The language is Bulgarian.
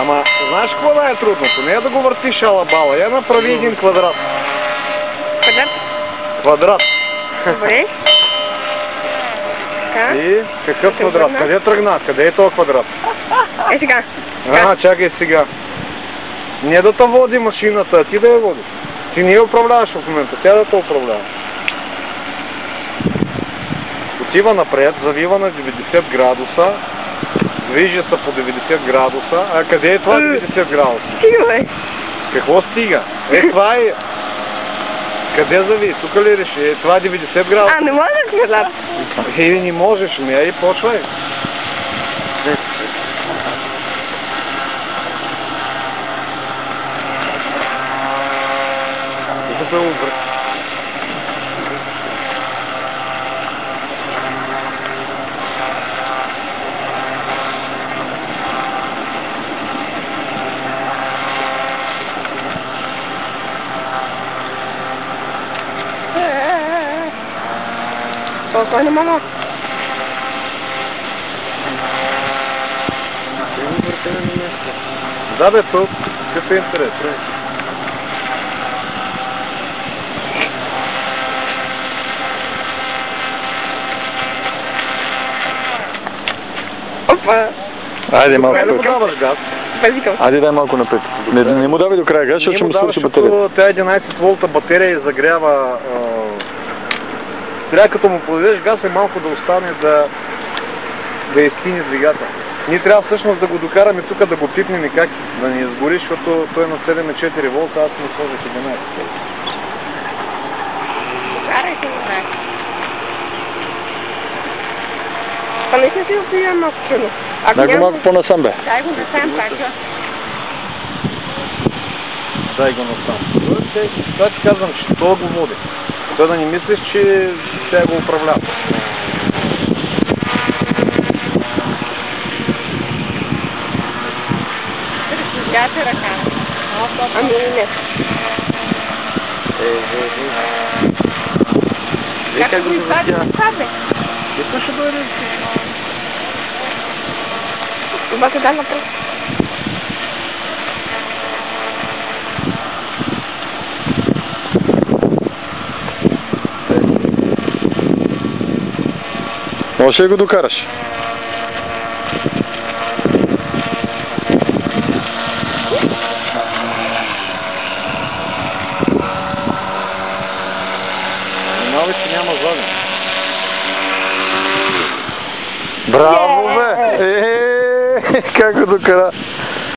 Ама, знаеш какво да е трудното? Не е да го въртиш ала-бала, я направи един квадрат. Квадрат? Квадрат. Добре. Така. И какъв квадрат? Къде тръгна? Къде е този квадрат? Е сега. Чакай сега. Не да те води машината, а ти да я водиш. Ти не я управляваш в момента, тя да те управлява. Отива напред, завива на 90 градуса, движи се по 90 градуса. А къде е това 90 градуса? Стига, бе. Какво стига? Това е... Къде зави? Тук ли реши? Това е 90 градуса. А, не можеш, квадрат? Не можеш, и почвай. Той не мога. Да бе, то какъв е интерес? Опа! Айде малко напред. напред. Даваш газ. Айде дай малко напред. Не му давай до края газ, защото ще му свърши батерията. Тя 11 волта батерия загрява. Трябва като му подадеш газ и малко да остане да изтини двигател. Ние трябва всъщност да го докараме тук, да го пипнем и как да ни изгори, защото той е на 7,4 волта, аз му сложих 11 волта. Докарайте го, бе. А не се си опиям малко чудо. Дай го малко по-насам, бе. Дай го насам, пача. Дай го насам. Това ти казвам, че той го води. Той да не мислиш, че тя го управлява. Дайте ръка. Ами не. Как го извади от сабе? Ето ще дойде. Това се дай напред. Може ли го докараш? Внимавай, че няма заден. Браво, бе! Как го докара?